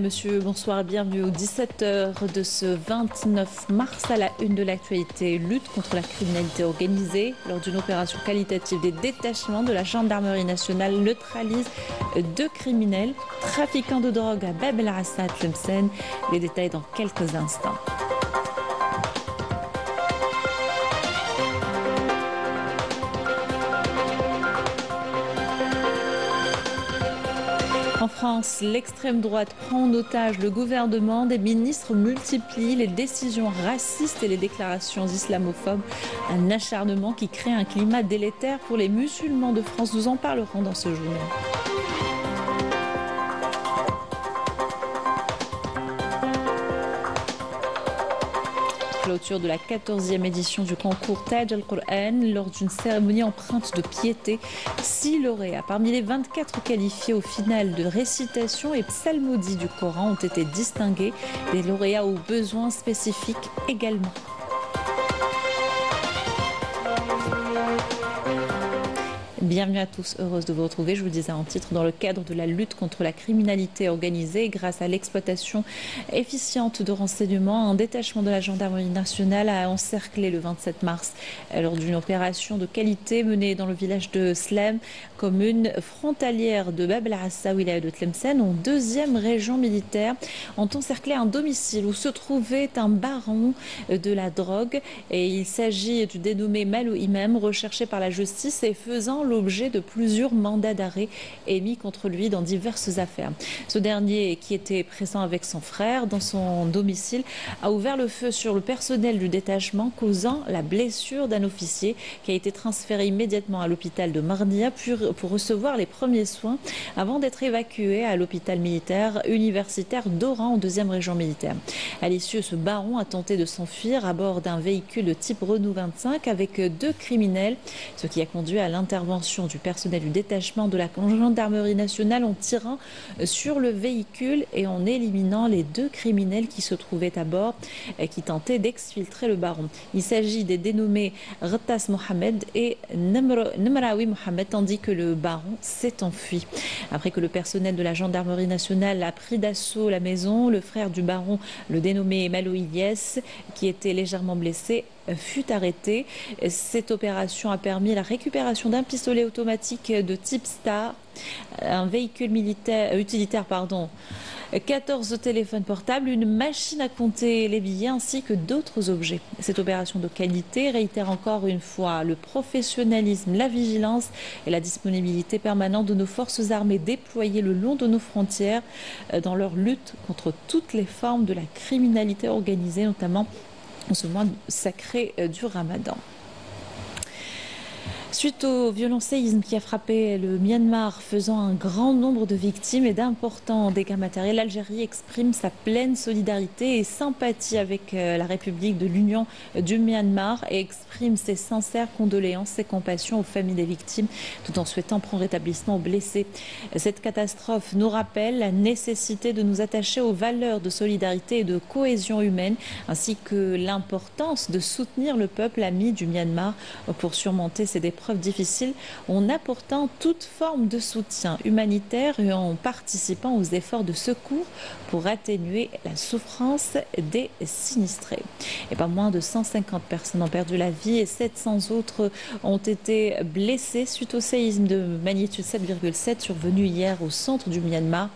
Monsieur, bonsoir, bienvenue aux 17h de ce 29 mars à la une de l'actualité. Lutte contre la criminalité organisée. Lors d'une opération qualitative, des détachements de la gendarmerie nationale neutralisent deux criminels, trafiquants de drogue à Bab el-Assa, Tlemcen. Les détails dans quelques instants. En France, l'extrême droite prend en otage le gouvernement. Des ministres multiplient les décisions racistes et les déclarations islamophobes. Un acharnement qui crée un climat délétère pour les musulmans de France. Nous en parlerons dans ce journal. Clôture de la 14e édition du concours Taj al-Qur'an lors d'une cérémonie empreinte de piété. 6 lauréats parmi les 24 qualifiés au final de récitation et psalmodie du Coran ont été distingués. Des lauréats aux besoins spécifiques également. Bienvenue à tous, heureuse de vous retrouver. Je vous le disais en titre, dans le cadre de la lutte contre la criminalité organisée, grâce à l'exploitation efficiente de renseignements, un détachement de la gendarmerie nationale a encerclé le 27 mars lors d'une opération de qualité menée dans le village de Slem, commune frontalière de Bab el-Assa, wilaya de Tlemcen, en deuxième région militaire, ont encerclé un domicile où se trouvait un baron de la drogue. Et il s'agit du dénommé Malou Imam, recherché par la justice et faisant l'objet de plusieurs mandats d'arrêt émis contre lui dans diverses affaires. Ce dernier, qui était présent avec son frère dans son domicile, a ouvert le feu sur le personnel du détachement, causant la blessure d'un officier qui a été transféré immédiatement à l'hôpital de Marnia pour recevoir les premiers soins avant d'être évacué à l'hôpital militaire universitaire d'Oran en deuxième région militaire. À l'issue, ce baron a tenté de s'enfuir à bord d'un véhicule de type Renault 25 avec deux criminels, ce qui a conduit à l'intervention du personnel du détachement de la gendarmerie nationale en tirant sur le véhicule et en éliminant les deux criminels qui se trouvaient à bord et qui tentaient d'exfiltrer le baron. Il s'agit des dénommés Ghattas Mohamed et Nemraoui Mohamed, tandis que le baron s'est enfui. Après que le personnel de la gendarmerie nationale a pris d'assaut la maison, le frère du baron, le dénommé Malou Ilyes, qui était légèrement blessé, fut arrêté. Cette opération a permis la récupération d'un pistolet automatique de type Star, un véhicule utilitaire, 14 téléphones portables, une machine à compter les billets ainsi que d'autres objets. Cette opération de qualité réitère encore une fois le professionnalisme, la vigilance et la disponibilité permanente de nos forces armées déployées le long de nos frontières dans leur lutte contre toutes les formes de la criminalité organisée, notamment en ce mois sacré du Ramadan. Suite au violent séisme qui a frappé le Myanmar, faisant un grand nombre de victimes et d'importants dégâts matériels, l'Algérie exprime sa pleine solidarité et sympathie avec la République de l'Union du Myanmar et exprime ses sincères condoléances et compassions aux familles des victimes, tout en souhaitant prompt rétablissement aux blessés. Cette catastrophe nous rappelle la nécessité de nous attacher aux valeurs de solidarité et de cohésion humaine, ainsi que l'importance de soutenir le peuple ami du Myanmar pour surmonter ces épreuves difficiles en apportant toute forme de soutien humanitaire et en participant aux efforts de secours pour atténuer la souffrance des sinistrés. Et pas moins de 150 personnes ont perdu la vie et 700 autres ont été blessées suite au séisme de magnitude 7,7 survenu hier au centre du Myanmar.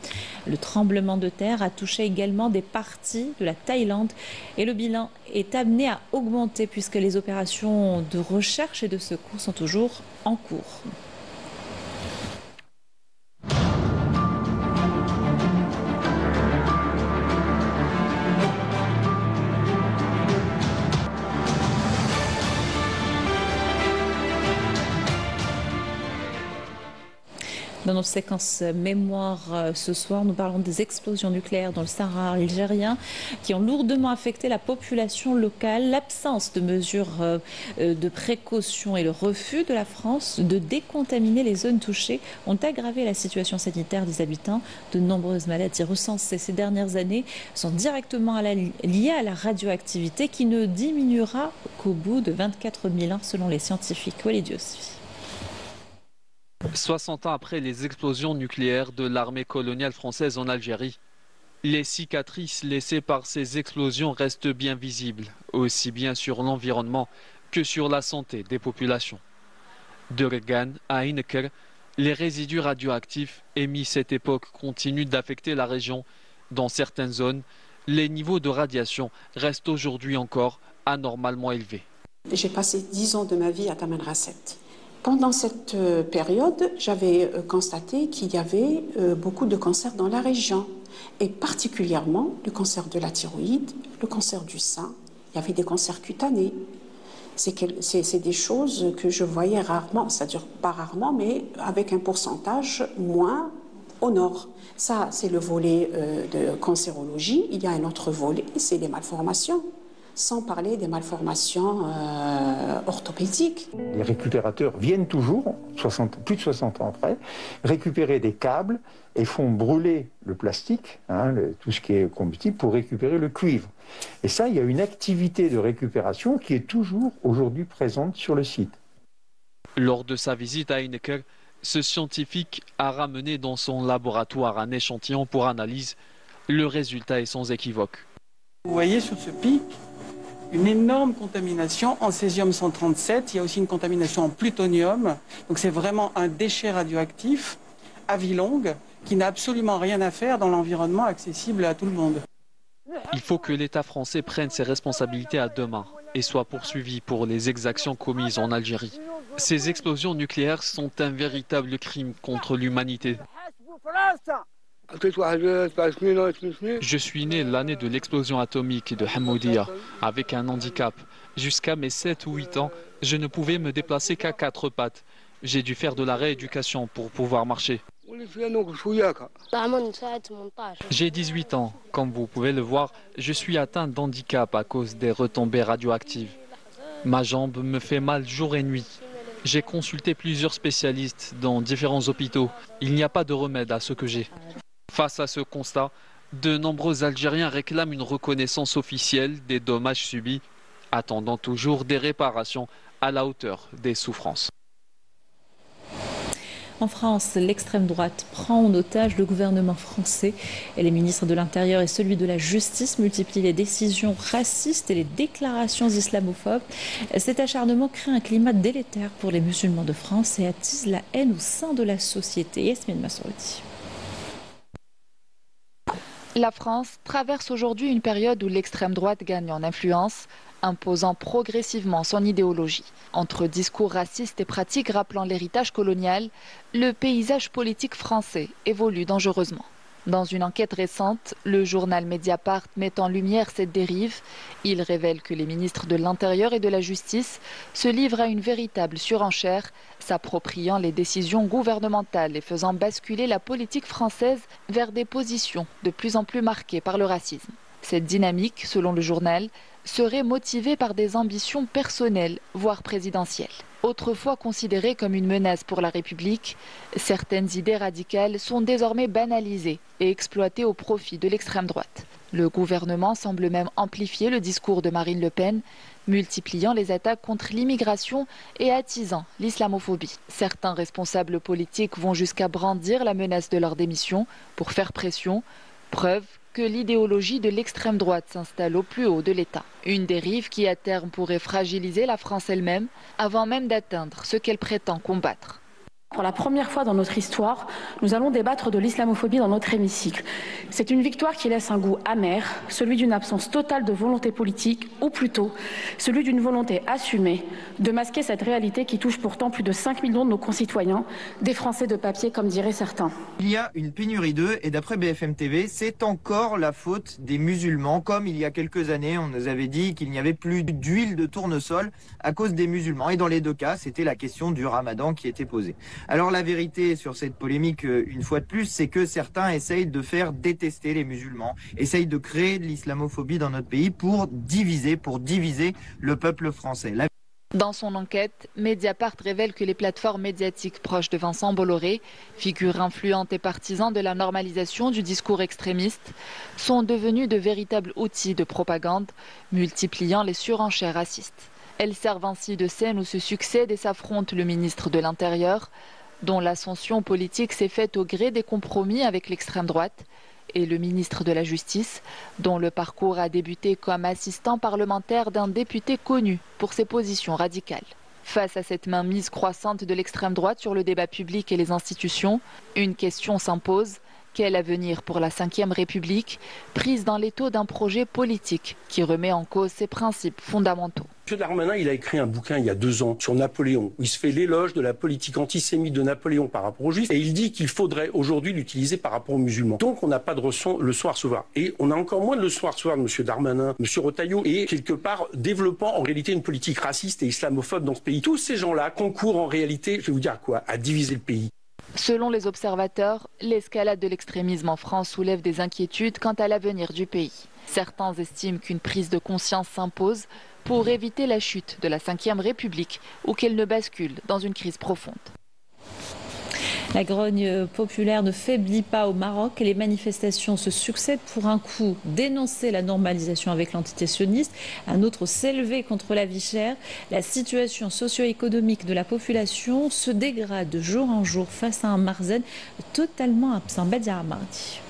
Le tremblement de terre a touché également des parties de la Thaïlande et le bilan est amené à augmenter puisque les opérations de recherche et de secours sont toujours en cours. Dans notre séquence mémoire ce soir, nous parlons des explosions nucléaires dans le Sahara algérien qui ont lourdement affecté la population locale. L'absence de mesures de précaution et le refus de la France de décontaminer les zones touchées ont aggravé la situation sanitaire des habitants. De nombreuses maladies recensées ces dernières années sont directement liées à la radioactivité qui ne diminuera qu'au bout de 24 000 ans selon les scientifiques. Walid Yossi. 60 ans après les explosions nucléaires de l'armée coloniale française en Algérie, Les cicatrices laissées par ces explosions restent bien visibles, aussi bien sur l'environnement que sur la santé des populations. De Regan à Heinecker, les résidus radioactifs émis cette époque continuent d'affecter la région. Dans certaines zones, les niveaux de radiation restent aujourd'hui encore anormalement élevés. J'ai passé 10 ans de ma vie à Taman Rasset. Pendant cette période, j'avais constaté qu'il y avait beaucoup de cancers dans la région, et particulièrement le cancer de la thyroïde, le cancer du sein. Il y avait des cancers cutanés. C'est des choses que je voyais rarement, c'est-à-dire pas rarement, mais avec un pourcentage moins au nord. Ça, c'est le volet de cancérologie. Il y a un autre volet, c'est les malformations. Sans parler des malformations orthopédiques. Les récupérateurs viennent toujours, plus de 60 ans après, récupérer des câbles et font brûler le plastique, tout ce qui est combustible, pour récupérer le cuivre. Et ça, il y a une activité de récupération qui est toujours aujourd'hui présente sur le site. Lors de sa visite à Heinecker, ce scientifique a ramené dans son laboratoire un échantillon pour analyse. Le résultat est sans équivoque. Vous voyez sur ce pic une énorme contamination en césium-137. Il y a aussi une contamination en plutonium. Donc c'est vraiment un déchet radioactif à vie longue qui n'a absolument rien à faire dans l'environnement accessible à tout le monde. Il faut que l'État français prenne ses responsabilités à deux mains et soit poursuivi pour les exactions commises en Algérie. Ces explosions nucléaires sont un véritable crime contre l'humanité. Je suis né l'année de l'explosion atomique de Hamoudia avec un handicap. Jusqu'à mes 7 ou 8 ans, je ne pouvais me déplacer qu'à 4 pattes. J'ai dû faire de la rééducation pour pouvoir marcher. J'ai 18 ans. Comme vous pouvez le voir, je suis atteint d'handicap à cause des retombées radioactives. Ma jambe me fait mal jour et nuit. J'ai consulté plusieurs spécialistes dans différents hôpitaux. Il n'y a pas de remède à ce que j'ai. Face à ce constat, de nombreux Algériens réclament une reconnaissance officielle des dommages subis, attendant toujours des réparations à la hauteur des souffrances. En France, l'extrême droite prend en otage le gouvernement français et les ministres de l'Intérieur et celui de la Justice multiplient les décisions racistes et les déclarations islamophobes. Cet acharnement crée un climat délétère pour les musulmans de France et attise la haine au sein de la société. Yasmine Massoudi. La France traverse aujourd'hui une période où l'extrême droite gagne en influence, imposant progressivement son idéologie. Entre discours racistes et pratiques rappelant l'héritage colonial, le paysage politique français évolue dangereusement. Dans une enquête récente, le journal Mediapart met en lumière cette dérive. Il révèle que les ministres de l'Intérieur et de la Justice se livrent à une véritable surenchère, s'appropriant les décisions gouvernementales et faisant basculer la politique française vers des positions de plus en plus marquées par le racisme. Cette dynamique, selon le journal, serait motivée par des ambitions personnelles, voire présidentielles. Autrefois considérées comme une menace pour la République, certaines idées radicales sont désormais banalisées et exploitées au profit de l'extrême droite. Le gouvernement semble même amplifier le discours de Marine Le Pen, multipliant les attaques contre l'immigration et attisant l'islamophobie. Certains responsables politiques vont jusqu'à brandir la menace de leur démission pour faire pression, preuve que l'idéologie de l'extrême droite s'installe au plus haut de l'État. Une dérive qui à terme pourrait fragiliser la France elle-même avant même d'atteindre ce qu'elle prétend combattre. Pour la première fois dans notre histoire, nous allons débattre de l'islamophobie dans notre hémicycle. C'est une victoire qui laisse un goût amer, celui d'une absence totale de volonté politique, ou plutôt celui d'une volonté assumée de masquer cette réalité qui touche pourtant plus de 5 millions de nos concitoyens, des Français de papier comme diraient certains. Il y a une pénurie d'œufs et d'après BFM TV, c'est encore la faute des musulmans. Comme il y a quelques années, on nous avait dit qu'il n'y avait plus d'huile de tournesol à cause des musulmans. Et dans les deux cas, c'était la question du ramadan qui était posée. Alors la vérité sur cette polémique, une fois de plus, c'est que certains essayent de faire détester les musulmans, essayent de créer de l'islamophobie dans notre pays pour diviser le peuple français. Dans son enquête, Mediapart révèle que les plateformes médiatiques proches de Vincent Bolloré, figure influente et partisan de la normalisation du discours extrémiste, sont devenues de véritables outils de propagande, multipliant les surenchères racistes. Elles servent ainsi de scène où se succèdent et s'affrontent le ministre de l'Intérieur, dont l'ascension politique s'est faite au gré des compromis avec l'extrême droite, est le ministre de la Justice, dont le parcours a débuté comme assistant parlementaire d'un député connu pour ses positions radicales. Face à cette mainmise croissante de l'extrême droite sur le débat public et les institutions, une question s'impose. Quel avenir pour la Ve République, prise dans l'étau d'un projet politique qui remet en cause ses principes fondamentaux? M. Darmanin, il a écrit un bouquin il y a 2 ans sur Napoléon, où il se fait l'éloge de la politique antisémite de Napoléon par rapport aux Juifs, et il dit qu'il faudrait aujourd'hui l'utiliser par rapport aux musulmans. Donc on n'a pas de le soir soir. Et on a encore moins de le soir soir de M. Darmanin, M. Retailleau, et quelque part développant en réalité une politique raciste et islamophobe dans ce pays. Tous ces gens-là concourent en réalité, je vais vous dire quoi, à diviser le pays. Selon les observateurs, l'escalade de l'extrémisme en France soulève des inquiétudes quant à l'avenir du pays. Certains estiment qu'une prise de conscience s'impose pour éviter la chute de la Ve République ou qu'elle ne bascule dans une crise profonde. La grogne populaire ne faiblit pas au Maroc et les manifestations se succèdent. Pour un coup, dénoncer la normalisation avec l'entité sioniste, un autre s'élever contre la vie chère. La situation socio-économique de la population se dégrade de jour en jour face à un Marzen totalement absent. Badia Mardi.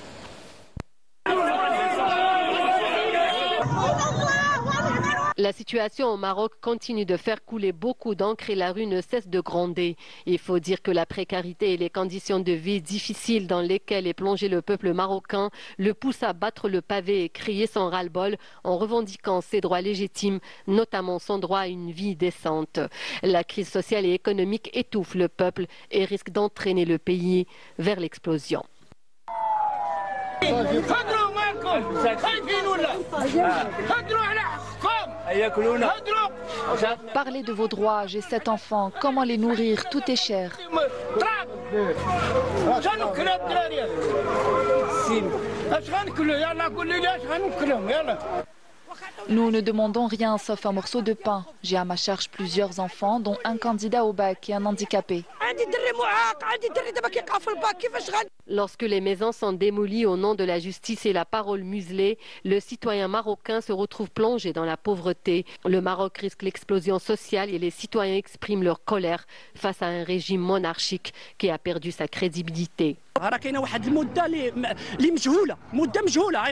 La situation au Maroc continue de faire couler beaucoup d'encre et la rue ne cesse de gronder. Il faut dire que la précarité et les conditions de vie difficiles dans lesquelles est plongé le peuple marocain le poussent à battre le pavé et crier son ras-le-bol en revendiquant ses droits légitimes, notamment son droit à une vie décente. La crise sociale et économique étouffe le peuple et risque d'entraîner le pays vers l'explosion. Parlez de vos droits, j'ai 7 enfants, comment les nourrir, tout est cher. Nous ne demandons rien sauf un morceau de pain. J'ai à ma charge plusieurs enfants, dont un candidat au bac et un handicapé. Lorsque les maisons sont démolies au nom de la justice et la parole muselée, le citoyen marocain se retrouve plongé dans la pauvreté. Le Maroc risque l'explosion sociale et les citoyens expriment leur colère face à un régime monarchique qui a perdu sa crédibilité.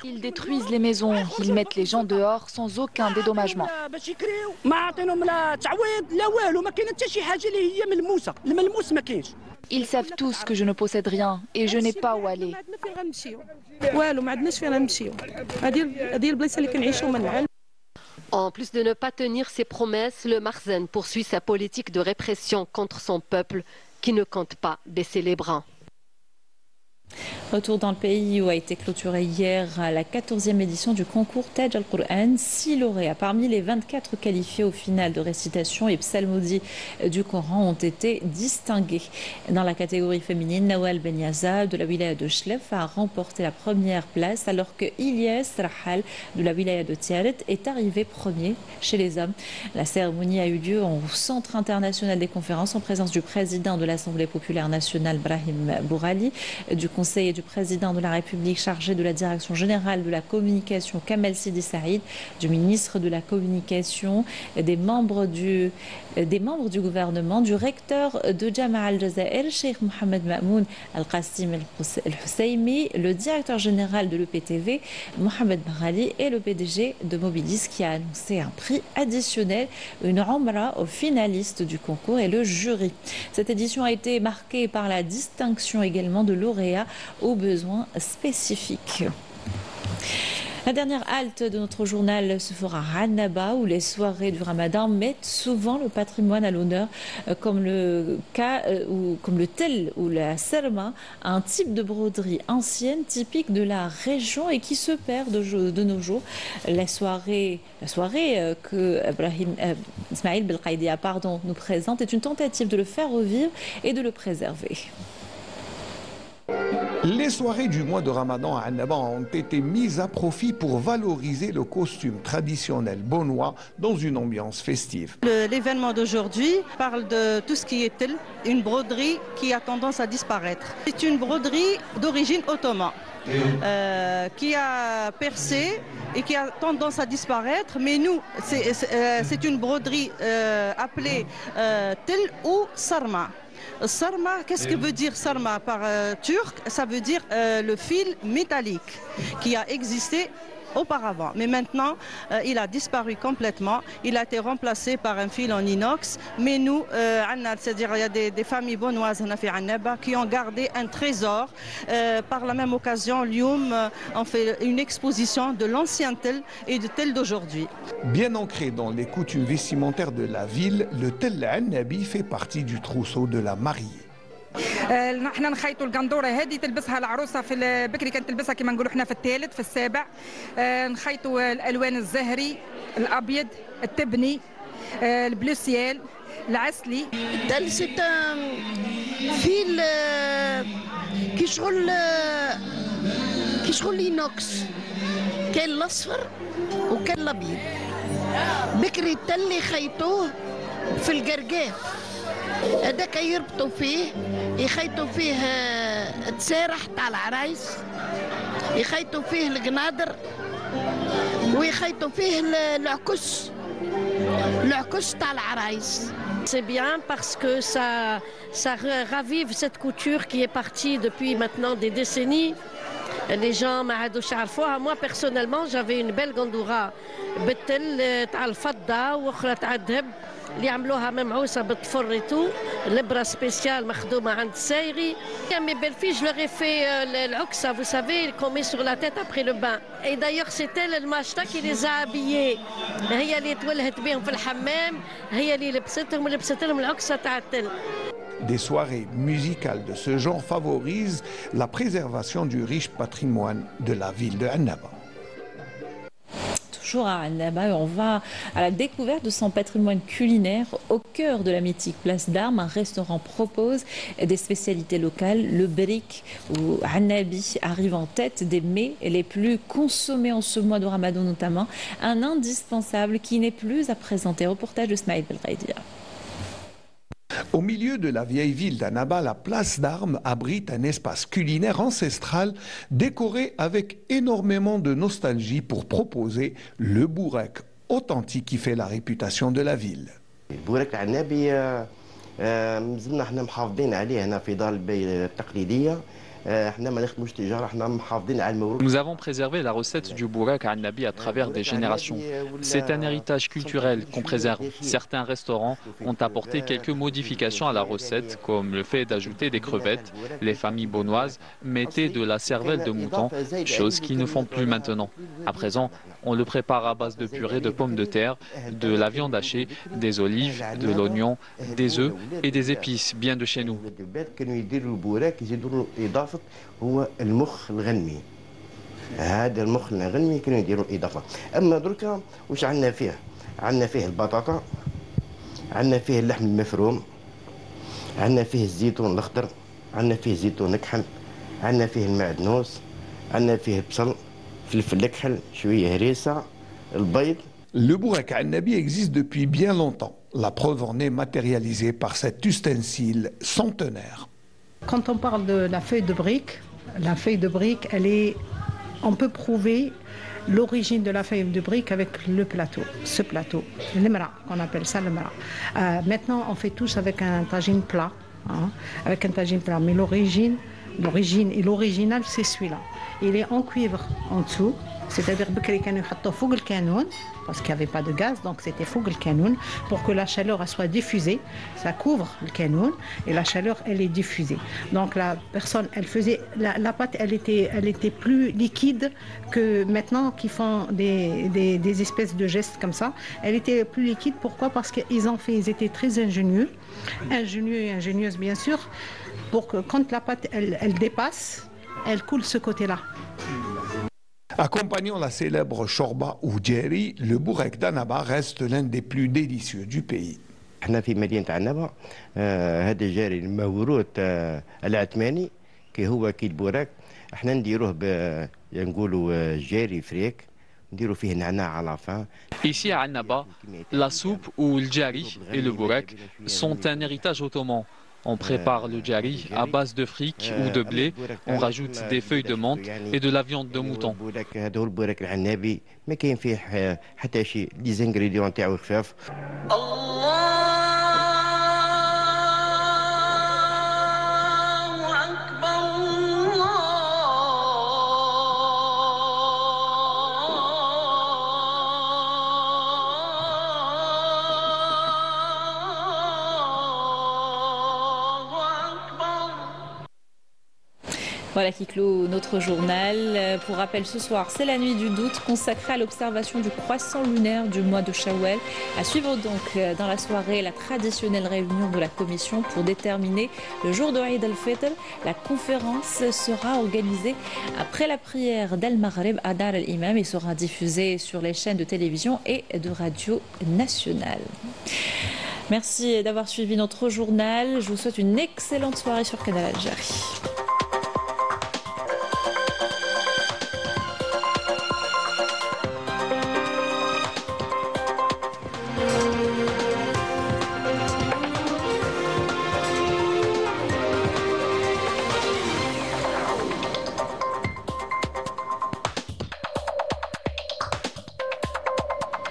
Ils détruisent les maisons, ils mettent les gens dehors sans aucun dédommagement. Ils savent tous que je ne possède rien et je n'ai pas où aller. En plus de ne pas tenir ses promesses, le Marzen poursuit sa politique de répression contre son peuple qui ne compte pas baisser les bras. Retour dans le pays où a été clôturée hier la 14e édition du concours Taj al-Qur'an. 6 lauréats parmi les 24 qualifiés au final de récitation et psalmodie du Coran ont été distingués. Dans la catégorie féminine, Nawal Benyaza de la wilaya de Chlef a remporté la première place alors que Ilyas Rahal de la wilaya de Tiaret est arrivé premier chez les hommes. La cérémonie a eu lieu au Centre international des conférences en présence du président de l'Assemblée populaire nationale Brahim Bourali, du conseiller du président de la République chargé de la direction générale de la communication Kamel Sidi Saïd, du ministre de la communication, des membres du gouvernement, du recteur de Jama'a al-Jazair, Cheikh Mohamed Mamoun Al-Qassim Al-Husseimi, le directeur général de l'EPTV, Mohamed Barali, et le PDG de Mobilis qui a annoncé un prix additionnel, une Omra aux finalistes du concours et le jury. Cette édition a été marquée par la distinction également de lauréats aux besoins spécifiques. La dernière halte de notre journal se fera à Annaba, où les soirées du Ramadan mettent souvent le patrimoine à l'honneur, comme le tel ou la serma, un type de broderie ancienne typique de la région et qui se perd de nos jours. La soirée que Ismail Belkaïdia nous présente est une tentative de le faire revivre et de le préserver. Les soirées du mois de Ramadan à Annaba ont été mises à profit pour valoriser le costume traditionnel beaunois dans une ambiance festive. L'événement d'aujourd'hui parle de tout ce qui est tel, une broderie qui a tendance à disparaître. C'est une broderie d'origine ottomane qui a percé et qui a tendance à disparaître, mais nous, c'est une broderie appelée tel ou sarma. Sarma, qu'est-ce que veut dire sarma par turc? Ça veut dire le fil métallique qui a existé auparavant. Mais maintenant, il a disparu complètement. Il a été remplacé par un fil en inox. Mais nous, c'est-à-dire il y a des familles bonnoises qui ont gardé un trésor. Par la même occasion, Lyoum, on fait une exposition de l'ancien tel et du tel d'aujourd'hui. Bien ancré dans les coutumes vestimentaires de la ville, le tel Annabi fait partie du trousseau de la mariée. نحن نخيطوا القندوره هذه تلبسها العروسه في بكري كانت تلبسها كما نقولوا احنا في الثالث في السابع نخيطوا الالوان الزهري الابيض التبني البلوسيال العسلي التل سي فيل كي شغل اينوكس كان الاصفر وكان الابيض بكري التل يخيطوه في القرقاف هذاك يربطوا فيه يخيطوا فيه التسارح تاع العرايس يخيطوا فيه القنادر ويخيطوا فيه العكس تاع العرايس. C'est bien parce que ça ravive cette couture qui est partie depuis maintenant des décennies. Les gens ما عادوش يعرفوها. Moi personnellement j'avais une belle gandoura بالتل تاع الفضة واخرى تاع الذهب اللي عملوها ممعوسه بالطفر ايتو لبره سبيسيال مخدومه عند السايغي. Mes belles-filles, je leur ai fait العكسه, vous savez, qu'on met sur la tête après le bain. Et d'ailleurs c'est elle الماشطه qui les a habillés. هي اللي تولهت بهم في الحمام, هي اللي لبستهم ولبست لهم العكسه تاع التل. Des soirées musicales de ce genre favorisent la préservation du riche patrimoine de la ville de Annaba. Toujours à Annaba, on va à la découverte de son patrimoine culinaire au cœur de la mythique place d'Armes. Un restaurant propose des spécialités locales. Le brick ou Annabi arrive en tête des mets les plus consommés en ce mois de Ramadan notamment. Un indispensable qui n'est plus à présenter. Reportage de Smaïl Belghaidia. Au milieu de la vieille ville d'Annaba, la place d'Armes abrite un espace culinaire ancestral décoré avec énormément de nostalgie pour proposer le bourek authentique qui fait la réputation de la ville. البورك العنابي مازلنا احنا محافظين عليه هنا في دار البي التقليديه. Nous avons préservé la recette du bourek à Annabi à travers des générations. C'est un héritage culturel qu'on préserve. Certains restaurants ont apporté quelques modifications à la recette, comme le fait d'ajouter des crevettes. Les familles bonnoises mettaient de la cervelle de mouton, chose qu'ils ne font plus maintenant. À présent, on le prépare à base de purée de pommes de terre, de la viande hachée, des olives, de l'oignon, des œufs et des épices bien de chez nous. هو المخ الغنمي. هذا المخ الغنمي كانوا يديروا اضافه. اما دركا واش عندنا فيه؟ عندنا فيه البطاطا، عندنا فيه اللحم المفروم، عندنا فيه الزيتون الاخضر، عندنا فيه زيتون نكحل، عندنا فيه المعدنوس، عندنا فيه بصل، فلفل الكحل، شويه هريسه، البيض. Le bourek à Annabi existe depuis bien longtemps. La preuve en est matérialisée par cet ustensile centenaire. Quand on parle de la feuille de brique, on peut prouver l'origine de la feuille de brique avec ce plateau, l'emra, qu'on appelle ça l'emra. Maintenant, on fait tous avec un tagine plat, mais l'origine et l'original, c'est celui-là. Il est en cuivre en dessous, c'est-à-dire parce qu'il n'y avait pas de gaz, donc c'était fougue le canoun, pour que la chaleur soit diffusée, ça couvre le canoun et la chaleur elle est diffusée. Donc la personne, elle faisait, la pâte elle était plus liquide que maintenant qui font des espèces de gestes comme ça. Elle était plus liquide, pourquoi? Parce ils étaient très ingénieux et ingénieuses bien sûr, pour que quand la pâte elle dépasse, elle coule ce côté-là. Accompagnant la célèbre shorba ou djeri, le bourek d'Annaba reste l'un des plus délicieux du pays. احنا في مدينة عنابة هذا الجاري الموروث العثماني كي هو كي البوراك احنا نديروه نقولوا جاري فريك نديروا فيه نعناع على فان. Ici à Annaba, la soupe ou le djari et le bourek sont un héritage ottoman. On prépare le djari à base de fric ou de blé, on rajoute des feuilles de menthe et de la viande de mouton. هذا هو البوراك العنابي ما كاين فيه حتى شيء لي زانغريديون تاعو خفاف. Voilà qui clôt notre journal. Pour rappel, ce soir, c'est la nuit du doute consacrée à l'observation du croissant lunaire du mois de Shawwal. À suivre donc dans la soirée la traditionnelle réunion de la commission pour déterminer le jour de Eid al-Fitr. La conférence sera organisée après la prière d'Al-Maghrib à Dar al-Imam et sera diffusée sur les chaînes de télévision et de radio nationale. Merci d'avoir suivi notre journal. Je vous souhaite une excellente soirée sur Canal Algérie.